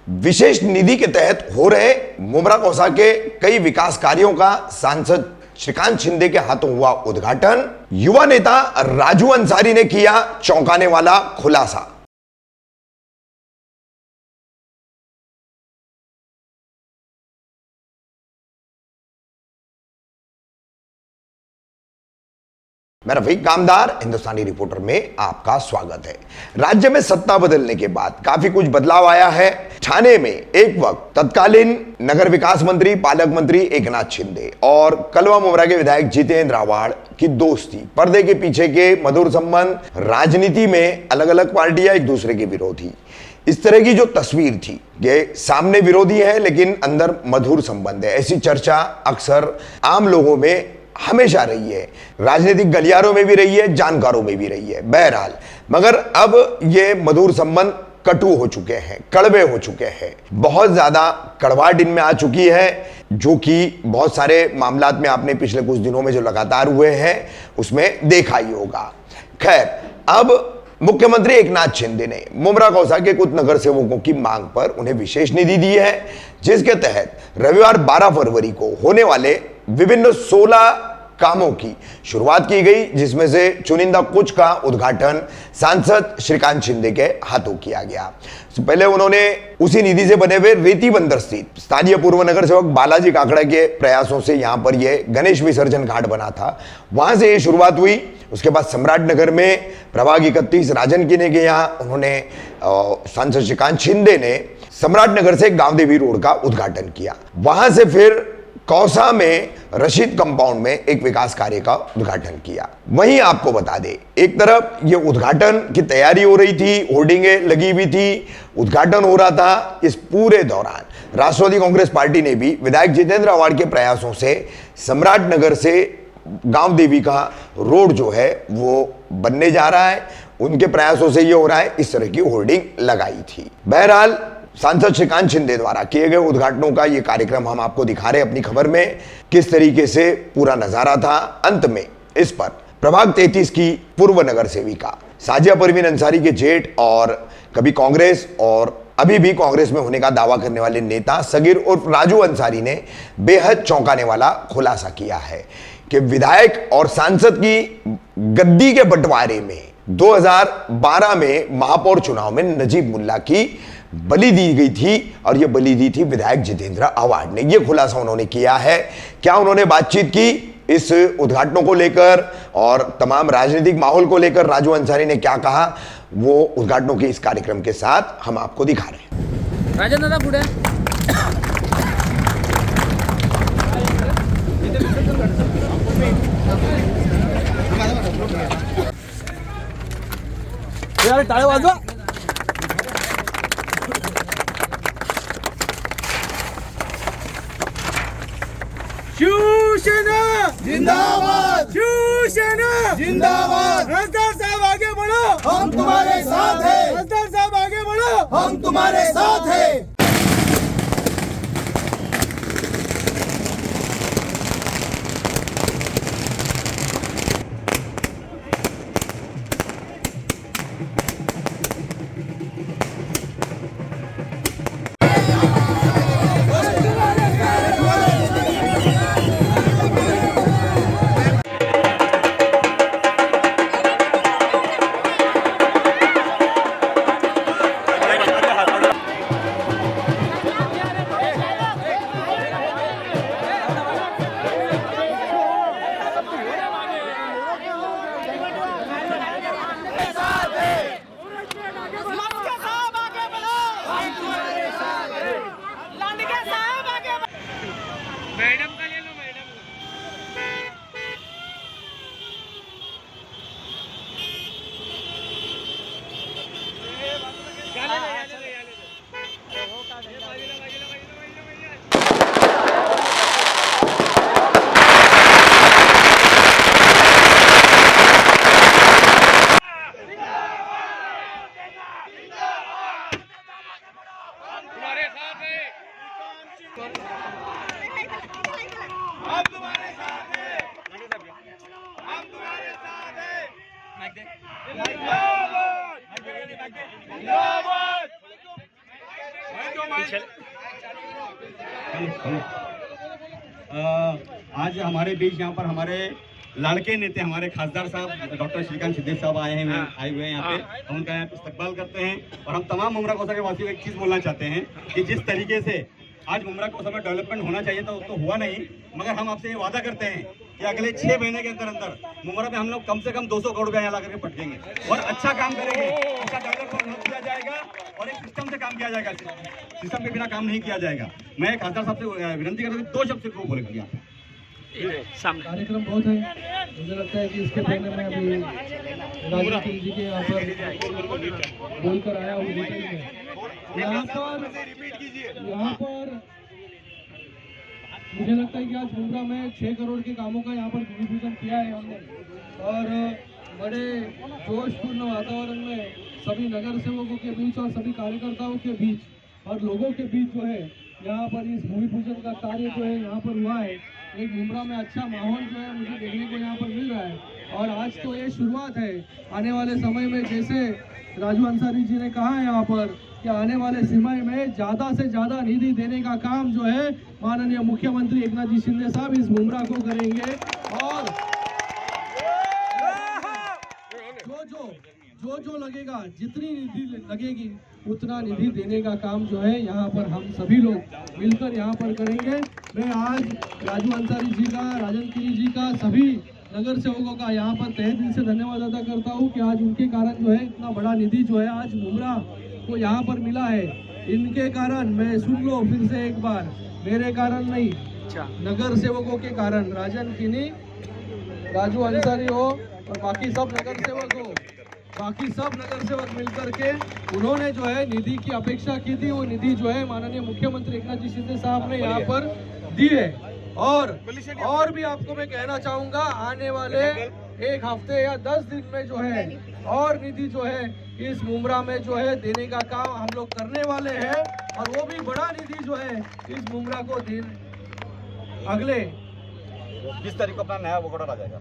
विशेष निधि के तहत हो रहे मुमरा कौसा के कई विकास कार्यों का सांसद श्रीकांत शिंदे के हाथों हुआ उद्घाटन। युवा नेता राजू अंसारी ने किया चौंकाने वाला खुलासा। मैं रफीक कामदार, हिंदुस्तानी रिपोर्टर में आपका स्वागत है। राज्य में सत्ता बदलने के बाद काफी कुछ बदलाव आया है। ठाणे में एक वक्त तत्कालीन नगर विकास मंत्री पालक मंत्री एकनाथ शिंदे और कलवा मुमरा के विधायक जितेंद्र आवाड़ की दोस्ती, पर्दे के पीछे के मधुर संबंध, राजनीति में अलग अलग पार्टियां एक दूसरे के विरोधी, इस तरह की जो तस्वीर थी, ये सामने विरोधी है लेकिन अंदर मधुर संबंध है, ऐसी चर्चा अक्सर आम लोगों में हमेशा रही है, राजनीतिक गलियारों में भी रही है, जानकारों में भी रही है। बहरहाल, मगर अब ये मधुर संबंध कटु हो चुके हैं, कड़वे हो चुके हैं, बहुत ज्यादा कड़वाहट इनमें आ चुकी है, जो कि बहुत सारे मामलात में आपने पिछले कुछ दिनों में जो लगातार हुए हैं उसमें देखा ही होगा। खैर, अब मुख्यमंत्री एकनाथ शिंदे ने मुमरा कौसा के कुछ नगर सेवकों की मांग पर उन्हें विशेष निधि दी है, जिसके तहत रविवार 12 फरवरी को होने वाले विभिन्न 16 कामों की शुरुआत की गई, जिसमें से चुनिंदा कुछ का उद्घाटन सांसद श्रीकांत शिंदे के हाथों किया गया। पहले उन्होंने उसी निधि से बने हुए रेती बंदर स्थित स्थानीय पूर्व नगर सेवक बालाजी काकड़ा के प्रयासों से यहां पर यह गणेश विसर्जन घाट बना था, वहां से ये शुरुआत हुई। उसके बाद सम्राट नगर में प्रभाग 31 राजन किने के यहाँ उन्होंने सांसद श्रीकांत शिंदे ने सम्राट नगर से गांव देवी रोड का उद्घाटन किया। वहां से फिर कौसा में रशीद कंपाउंड में एक विकास कार्य का उद्घाटन किया। वहीं आपको बता दें, एक तरफ ये उद्घाटन की तैयारी हो रही थी, होर्डिंगें लगी हुई थी, उद्घाटन हो रहा था। इस पूरे दौरान राष्ट्रवादी कांग्रेस पार्टी ने भी विधायक जितेंद्र आवाड़ के प्रयासों से सम्राट नगर से गांव देवी का रोड जो है वो बनने जा रहा है, उनके प्रयासों से ये हो रहा है, इस तरह की होर्डिंग लगाई थी। बहरहाल, सांसद श्रीकांत शिंदे द्वारा किए गए उद्घाटनों का ये कार्यक्रम हम आपको दिखा रहे हैं अपनी खबर में, किस तरीके से पूरा नजारा था। अंत में इस पर प्रभाग 33 की पूर्व नगर सेविका साजिया परवीन अंसारी के जेठ और कभी कांग्रेस और अभी भी कांग्रेस में होने का दावा करने वाले नेता सगीर उर्फ राजू अंसारी ने बेहद चौंकाने वाला खुलासा किया है कि विधायक और सांसद की गद्दी के बंटवारे में 2012 में महापौर चुनाव में नजीब मुल्ला की बलि दी गई थी और यह बलि दी थी विधायक जितेंद्र आवाड़ ने। यह खुलासा उन्होंने किया है। क्या उन्होंने बातचीत की इस उद्घाटनों को लेकर और तमाम राजनीतिक माहौल को लेकर, राजू अंसारी ने क्या कहा, वो उद्घाटनों के इस कार्यक्रम के साथ हम आपको दिखा रहे हैं। राजन दादा पुढे यार टाळे वाजवा। शिवसेना जिंदाबाद, शिवसेना जिंदाबाद। रजदार साहब आगे बढ़ो, हम तुम्हारे साथ हैं, रजदार साहब आगे बढ़ो, हम तुम्हारे साथ हैं। मैडम का ले लो, मैडम तुम्हारे साथ है, हम तुम्हारे साथ हैं, हम तुम्हारे साथ हैं। जिंदाबाद, जिंदाबाद। आज हमारे बीच यहाँ पर हमारे लाड़के नेता हमारे खासदार साहब डॉक्टर श्रीकांत शिंदे साहब आए हुए हैं यहाँ पे। हम उनका यहाँ पे इस्तकबाल करते हैं और हम तमाम मुमरा कोसा के वासियों को एक चीज़ बोलना चाहते हैं कि जिस तरीके से आज मुमरा कोसा में डेवलपमेंट होना चाहिए था तो हुआ नहीं, मगर हम आपसे ये वादा करते हैं कि अगले 6 महीने के अंदर अंदर मुमरा में हम लोग कम से कम 200 करोड़ रुपया यहाँ ला करके पटकेंगे और अच्छा काम करेंगे। अच्छा डेवलपमेंट किया जाएगा और एक सिस्टम से काम किया जाएगा, सिस्टम के बिना काम नहीं किया जाएगा। मैं खासदार साहब से विनती करता हूँ 2 शब्द सिर्फ वो बोलेंगे यहाँ पे। कार्यक्रम बहुत है, मुझे लगता है कि इसके पहले मैं अभी राजन जी के यहाँ पर बोलकर आया हूँ डिटेल में। यहाँ पर मुझे लगता है कि आज मुमरा में 6 करोड़ के कामों का यहाँ पर भूमि पूजन किया है हमने और बड़े जोशपूर्ण वातावरण में सभी नगर सेवकों के बीच और सभी कार्यकर्ताओं के बीच और लोगों के बीच जो है यहाँ पर इस भूमि पूजन का कार्य जो है यहाँ पर हुआ है। एक मुमरा में अच्छा माहौल जो है मुझे देखने को यहाँ पर मिल रहा है और आज तो ये शुरुआत है। आने वाले समय में जैसे राजू अंसारी जी ने कहा है यहाँ पर कि आने वाले समय में ज़्यादा से ज़्यादा निधि देने का काम जो है माननीय मुख्यमंत्री एकनाथ जी शिंदे साहब इस मुमरा को करेंगे और जो लगेगा जितनी निधि लगेगी उतना निधि देने का काम जो है यहाँ पर हम सभी लोग मिलकर यहाँ पर करेंगे। मैं आज राजू अंसारी जी का, राजन गिरी जी का, सभी नगर सेवकों का यहाँ पर तहे दिल से धन्यवाद अदा करता हूँ कि आज उनके कारण जो है इतना बड़ा निधि जो है आज मुमरा को यहाँ पर मिला है। इनके कारण, मैं सुन लो फिर से एक बार, मेरे कारण नहीं, नगर सेवकों के कारण, राजन गिनी, राजू अंसारी हो और बाकी सब नगर सेवक हो, बाकी सब नगर सेवक मिलकर के उन्होंने जो है निधि की अपेक्षा की थी, वो निधि जो है माननीय मुख्यमंत्री एकनाथ जी शिंदे साहब ने यहाँ पर दी है। और भी आपको मैं कहना चाहूंगा आने वाले 1 हफ्ते या 10 दिन में जो है और निधि जो है इस मुमरा में जो है देने का काम हम लोग करने वाले हैं और वो भी बड़ा निधि जो है इस मुमरा को अगले 20 तारीख को अपना नया वो ऑर्डर आ जाएगा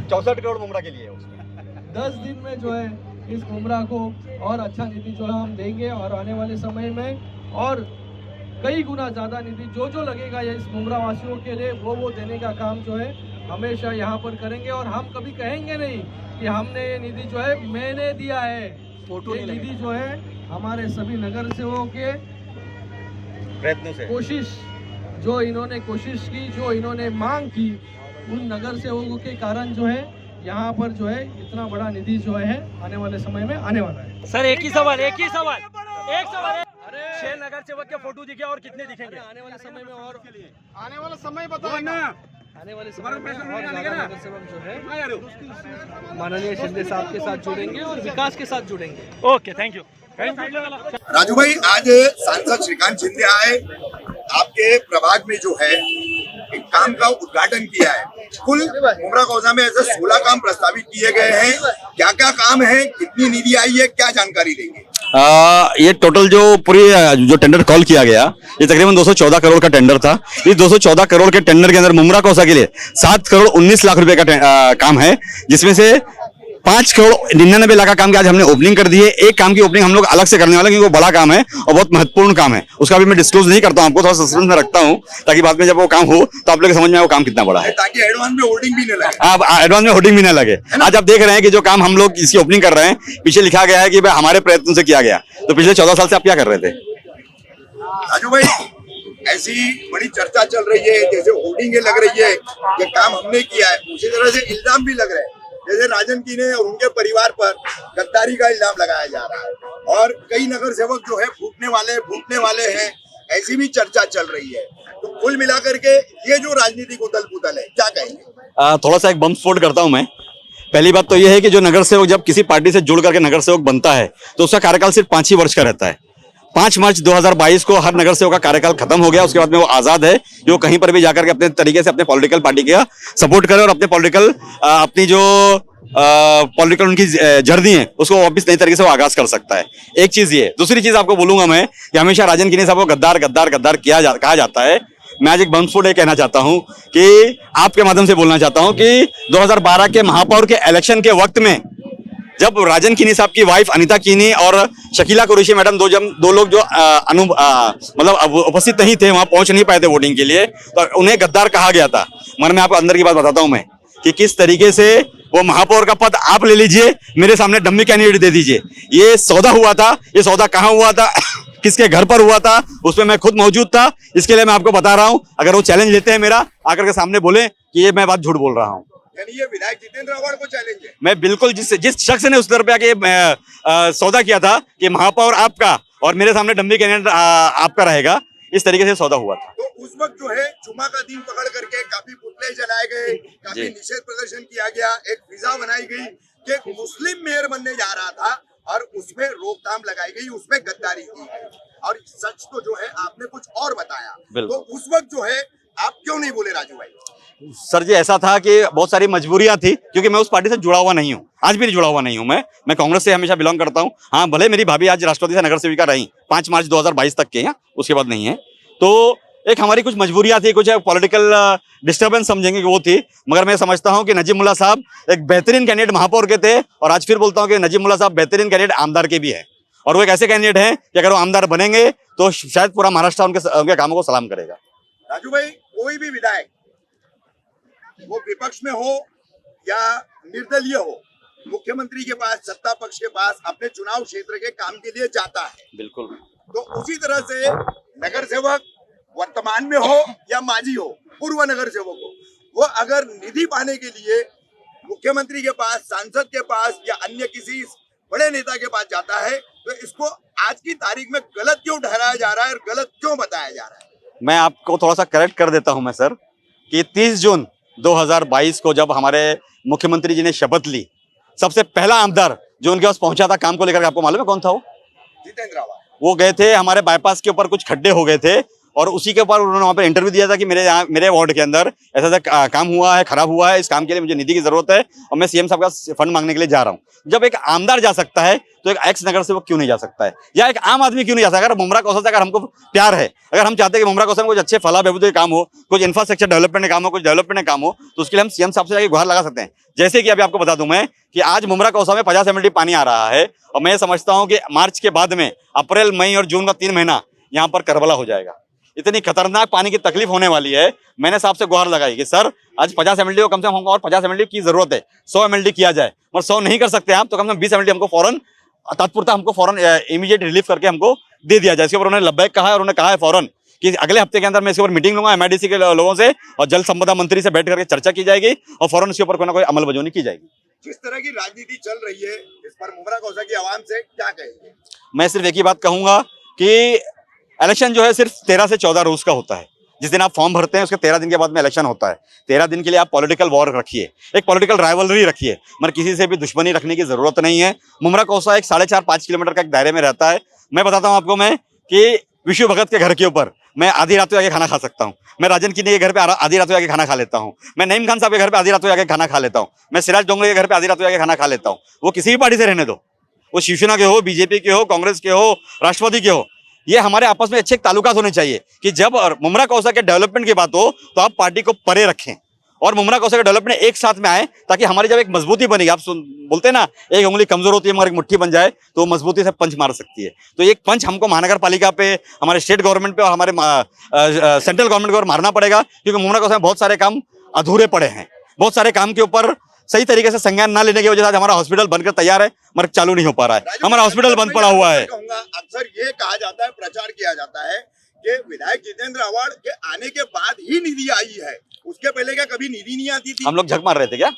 64 करोड़ मुमरा के लिए उसमें 10 दिन में जो है इस मुमरा को और अच्छा निधि जो है हम देंगे और आने वाले समय में और कई गुना ज़्यादा निधि जो लगेगा ये इस मुमरा वासियों के लिए वो देने का काम जो है हमेशा यहाँ पर करेंगे। और हम कभी कहेंगे नहीं कि हमने ये निधि जो है मैंने दिया है, ये निधि जो है हमारे सभी नगर सेवकों के प्रयत्नों से, कोशिश जो इन्होंने कोशिश की, जो इन्होंने मांग की, उन नगर सेवकों के कारण जो है यहाँ पर जो है इतना बड़ा निधि जो है आने वाले समय में आने वाला है। सर एक ही सवाल 6 नगर सेवक के फोटो दिखे और कितने दिखेंगे आने वाले समय में और आने वाला समय बताओ ना। आने वाले समय में और ज़्यादा नगर सेवक जो है माननीय शिंदे साहब के साथ जुड़ेंगे और विकास के साथ जुड़ेंगे। Okay thank you. राजू भाई, आज सांसद श्रीकांत शिंदे आए, आपके प्रभाग में जो है एक काम का उद्घाटन किया है। कुल मुमरा कौसा में ऐसे 16 काम प्रस्तावित किए गए हैं। क्या क्या काम है, कितनी निधि आई है, क्या जानकारी देंगे? ये टोटल जो पूरी जो टेंडर कॉल किया गया ये तकरीबन 214 करोड़ का टेंडर था। इस 214 करोड़ के टेंडर के अंदर मुमरा कौसा के लिए 7 करोड़ 19 लाख रुपए का काम है, जिसमें से 5 करोड़ 99 लाख का काम की आज हमने ओपनिंग कर दी है। एक काम की ओपनिंग हम लोग अलग से करने वाले, क्योंकि वो बड़ा काम है और बहुत महत्वपूर्ण काम है। उसका भी मैं डिस्क्लोज नहीं करता हूं, आपको थोड़ा सस्पेंस में रखता हूं ताकि बाद में जब वो काम हो तो आप लोग समझ में आए वो काम कितना बड़ा है, ताकि एडवांस में होर्डिंग भी न लगे। आप एडवांस में होर्डिंग भी ना लगे। आज आप देख रहे हैं कि जो काम हम लोग इसकी ओपनिंग कर रहे हैं, पीछे लिखा गया है कि भाई हमारे प्रयत्न से किया गया। तो पिछले 14 साल से आप क्या कर रहे थे? राजू भाई, ऐसी बड़ी चर्चा चल रही है, जैसे होर्डिंग लग रही है कि काम हमने किया है, उसी तरह से इल्जाम भी लग रहे हैं जैसे राजन की ने और उनके परिवार पर गद्दारी का इल्जाम लगाया जा रहा है और कई नगर सेवक जो है फूटने वाले हैं, ऐसी भी चर्चा चल रही है। तो कुल मिलाकर के ये जो राजनीतिक उथल पुथल है, क्या कहेंगे? थोड़ा सा एक बम स्फोट करता हूं मैं। पहली बात तो यह है कि जो नगर सेवक जब किसी पार्टी से जुड़ करके नगर सेवक बनता है तो उसका कार्यकाल सिर्फ 5 ही वर्ष का रहता है। 5 मार्च 2022 को हर नगर सेवक का कार्यकाल खत्म हो गया। उसके बाद में वो आजाद है, जो कहीं पर भी जाकर के अपने तरीके से अपने पॉलिटिकल पार्टी का सपोर्ट करे और अपने पॉलिटिकल अपनी जो पॉलिटिकल उनकी जर्नी है उसको वापस नई तरीके से वो आगाज कर सकता है। एक चीज ये। दूसरी चीज आपको बोलूंगा मैं कि हमेशा राजन गिनी साहब को गद्दार गद्दार गद्दार कहा जाता है। मैं आज एक बमस्फोट ये कहना चाहता हूं कि आपके माध्यम से बोलना चाहता हूं कि 2012 के महापौर के इलेक्शन के वक्त में जब राजन किनी साहब की वाइफ अनीता किनी और शकीला कुरैशी मैडम दो लोग जो मतलब उपस्थित नहीं थे, वहां पहुंच नहीं पाए थे वोटिंग के लिए, तो उन्हें गद्दार कहा गया था। मगर मैं आपको अंदर की बात बताता हूं मैं कि किस तरीके से वो महापौर का पद आप ले लीजिए, मेरे सामने डम्मी कैंडिडेट दे दीजिए। ये सौदा हुआ था, ये सौदा कहाँ हुआ था, किसके घर पर हुआ था, उसमें मैं खुद मौजूद था। इसके लिए मैं आपको बता रहा हूं, अगर वो चैलेंज लेते हैं मेरा, आकर के सामने बोले कि ये मैं बात झूठ बोल रहा हूं। यानी ये विधायक जितेंद्र आव्हाड को चैलेंज है। मैं बिल्कुल जिस शख्स ने उस दर पे आके सौदा किया था कि महापौर आपका और मेरे सामने डम्मी कैंडिडेट आपका रहेगा, इस तरीके से सौदा हुआ था। तो उस वक्त जो है जुमा का दिन पकड़ करके काफी पुतले जलाए गए, काफी जी। निषेध प्रदर्शन किया गया, एक फिजा बनाई गई कि एक मुस्लिम मेयर बनने जा रहा था और उसमें रोकथाम लगाई गई, उसमें गद्दारी की गई। और सच तो जो है आपने कुछ और बताया। बिल्कुल। तो उस वक्त जो है आप क्यों नहीं बोले राजू भाई? सर जी, ऐसा था कि बहुत सारी मजबूरियां थी, क्योंकि मैं उस पार्टी से जुड़ा हुआ नहीं हूं, आज भी जुड़ा हुआ नहीं हूं। मैं कांग्रेस से हमेशा बिलोंग करता हूं। हाँ, भले मेरी भाभी आज राष्ट्रपति से नगर सेविका रही 5 मार्च 2022 तक के, उसके बाद नहीं है। तो एक हमारी कुछ मजबूरियां थी, कुछ पॉलिटिकल डिस्टर्बेंस समझेंगे कि वो थी। मगर मैं समझता हूं कि नजीब मुल्ला साहब एक बेहतरीन कैंडिडेट महापौर के थे, और आज फिर बोलता हूं कि नजीब मुल्ला साहब बेहतरीन कैंडिडेट आमदार के भी है। और वो एक ऐसे कैंडिडेट हैं कि अगर वो आमदार बनेंगे तो शायद पूरा महाराष्ट्र उनके कामों को सलाम करेगा। राजू भाई, कोई भी विधायक वो विपक्ष में हो या निर्दलीय हो, मुख्यमंत्री के पास, सत्ता पक्ष के पास अपने चुनाव क्षेत्र के काम के लिए जाता है। बिल्कुल। तो उसी तरह से नगर सेवक वर्तमान में हो या माजी हो, पूर्व नगर सेवक हो, वो अगर निधि पाने के लिए मुख्यमंत्री के पास, सांसद के पास या अन्य किसी बड़े नेता के पास जाता है, तो इसको आज की तारीख में गलत क्यों ठहराया जा रहा है और गलत क्यों बताया जा रहा है? मैं आपको थोड़ा सा करेक्ट कर देता हूं मैं सर, कि 30 जून 2022 को जब हमारे मुख्यमंत्री जी ने शपथ ली, सबसे पहला आमदार जो उनके पास पहुंचा था काम को लेकर, आपको मालूम है कौन था वो? जितेंद्र आव्हाड। वो गए थे, हमारे बाईपास के ऊपर कुछ खड्डे हो गए थे, और उसी के ऊपर उन्होंने वहां पे इंटरव्यू दिया था कि मेरे वार्ड के अंदर ऐसा ऐसा काम हुआ है, खराब हुआ है, इस काम के लिए मुझे निधि की जरूरत है और मैं सीएम साहब का फंड मांगने के लिए जा रहा हूं। जब एक आमदार जा सकता है तो एक एक्स नगर सेवक क्यों नहीं जा सकता है, या एक आम आदमी क्यों नहीं जा सकता? अगर मुमरा कौशल से अगर हमको प्यार है, अगर हम चाहते हैं कि मुमरा कौशल में कुछ अच्छे फला बहबूद के काम हो, कुछ इंफ्रास्ट्रक्चर डेवलपमेंट का काम हो, कुछ डेवलपमेंट का काम हो, तो उसके लिए हम सीएम साहब से जाकर गुहार लगा सकते हैं। जैसे कि अभी आपको बता दूं मैं कि आज मुमरा कौशल में 50 MLD पानी आ रहा है, और मैं समझता हूं कि मार्च के बाद में अप्रैल, मई और जून का 3 महीना यहाँ पर करबला हो जाएगा। इतनी खतरनाक पानी की तकलीफ होने वाली है। मैंने साहब से गुहार लगाई कि सर आज 50 MLD को कम से कम हमको और 50 MLD की जरूरत है, 100 MLD किया जाए, और 100 नहीं कर सकते आप तो कम से कम 20 MLD हमको फौरन तत्परता, हमको फौरन इमीडिएट रिलीफ करके हमको दे दिया जाए। इसके ऊपर उन्होंने लब्बैक कहा है, और उन्होंने कहा है फौरन कि अगले हफ्ते के अंदर मैं इसके ऊपर मीटिंग लूंगा MIDC के लोगों से, और जल संपदा मंत्री से बैठ करके चर्चा की जाएगी, और फौरन इसके ऊपर कोई ना कोई अमल बजौनी की जाएगी। जिस तरह की राजनीति चल रही है, इस पर मुमरा कौशल की आवाम से क्या कहेंगे? मैं सिर्फ एक ही बात कहूंगा कि इलेक्शन जो है सिर्फ 13 से 14 रोज का होता है। जिस दिन आप फॉर्म भरते हैं उसके 13 दिन के बाद में इलेक्शन होता है। 13 दिन के लिए आप पॉलिटिकल वॉर रखिए, एक पॉलिटिकल राइवलरी रखिए, मगर किसी से भी दुश्मनी रखने की जरूरत नहीं है। मुमरा कौशल एक 4.5-5 किलोमीटर का एक दायरे में रहता है। मैं बताता हूं आपको मैं कि विशु भगत के घर के ऊपर मैं आधी रात को जाके खाना खा सकता हूँ, मैं राजन किनी के घर पे आधी रात को जाके खाना खा लेता हूँ, मैं नईम खान साहब के घर पे आधी रात को जाके खाना खा लेता हूँ, मैं सिराज डोंगरे के घर पे आधी रात को जाके खाना खा लेता हूँ। वो किसी भी पार्टी से रहने दो, वो शिवसेना के हो, बीजेपी के हो, कांग्रेस के हो, राष्ट्रवादी के हो, ये हमारे आपस में अच्छे ताल्लुकात होने चाहिए कि जब मुमरा कौशल के डेवलपमेंट की बात हो तो आप पार्टी को परे रखें और मुमरा कौशल के डेवलपमेंट एक साथ में आए, ताकि हमारी जब एक मजबूती बनेगी, आप बोलते हैं ना एक उंगली कमजोर होती है मगर एक मुट्ठी बन जाए तो मजबूती से पंच मार सकती है। तो एक पंच हमको महानगर पालिका पे, हमारे स्टेट गवर्नमेंट पे और हमारे सेंट्रल गवर्नमेंट को मारना पड़ेगा, क्योंकि मुमरा कौशल में बहुत सारे काम अधूरे पड़े हैं। बहुत सारे काम के ऊपर सही तरीके से संज्ञान ना लेने की वजह से हमारा हॉस्पिटल बनकर तैयार है मगर चालू नहीं हो पा रहा है, हमारा हॉस्पिटल बंद पड़ा हुआ है। अक्सर ये कहा जाता है, प्रचार किया जाता है कि विधायक जितेंद्र आव्हाड के आने के बाद ही निधि आई है, उसके पहले क्या कभी निधि नहीं आती थी? हम लोग झक मार रहे थे क्या?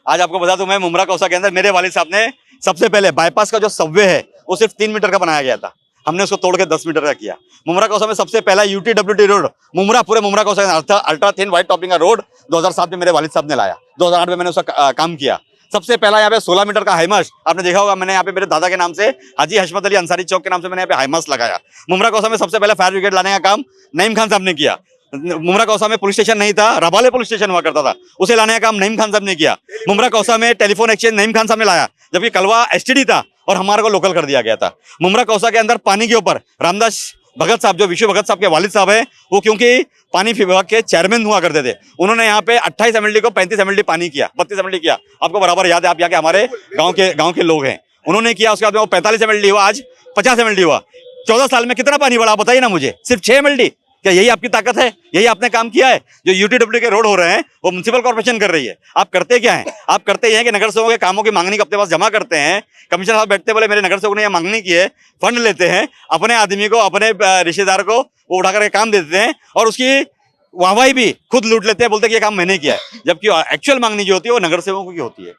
आज आपको बता दूं मैं, मुमरा कौशल के अंदर मेरे वालिद साहब ने सबसे पहले बाईपास का जो सबवे है वो सिर्फ 3 मीटर का बनाया गया था, हमने उसको तोड़ के 10 मीटर का किया। मुमरा कौशल में सबसे पहला UTWT रोड मुमरा, पूरे मुमरा कौशल अल्ट्रा थिन व्हाइट टॉपिंग का रोड 2007 में मेरे वालिद साहब ने लाया, 2008 में मैंने उसका काम किया। सबसे पहला यहाँ पे 16 मीटर का हाईमास, आपने देखा होगा, मैंने यहाँ पे मेरे दादा के नाम से, हाजी हशमत अली अंसारी चौक के नाम से मैंने यहाँ पे हाईमास लगाया। मुमरा कौशल में सबसे पहले फायर ब्रिगेड लाने का काम नईम खान साहब ने किया। मुमरा कौशल में पुलिस स्टेशन नहीं था, रबाले पुलिस स्टेशन हुआ करता था, उसे लाने का काम नईम खान साहब ने किया। मुमरा कौशल में टेलीफोन एक्सचेंज नईम खान साहब ने लाया, जबकि कलवा STD था और हमारे को लोकल कर दिया गया था। मुमरा कौशल के अंदर पानी के ऊपर रामदास भगत साहब, जो विशु भगत साहब के वालिद साहब हैं, वो क्योंकि पानी विभाग के चेयरमैन हुआ करते थे, उन्होंने यहाँ पे 28 एमएलडी को 35 एमएलडी पानी किया, 32 एमएलडी किया। आपको बराबर याद है, आप यहाँ के हमारे गांव के लोग हैं, उन्होंने किया। उसके बाद वो 45 एमएलडी हुआ, आज 50 एमएलडी हुआ। 14 साल में कितना पानी बढ़ा, आप बताइए ना मुझे। सिर्फ 6 एमएलडी, क्या यही आपकी ताकत है? यही आपने काम किया है? जो यूटीडब्ल्यू के रोड हो रहे हैं वो म्युनिसिपल कॉर्पोरेशन कर रही है। आप करते क्या हैं? आप करते ये हैं कि नगर सेवकों के कामों की मांगनी को अपने पास जमा करते हैं। कमिश्नर साहब बैठते बोले मेरे नगर सेवक ने यह मांगनी की है, फंड लेते हैं, अपने आदमी को, अपने रिश्तेदार को वो उठा करके काम दे देते हैं और उसकी वाहवाही भी खुद लूट लेते हैं, बोलते हैं कि ये काम मैंने किया है, जबकि एक्चुअल मांगनी जो होती है वो नगर सेवकों की होती है।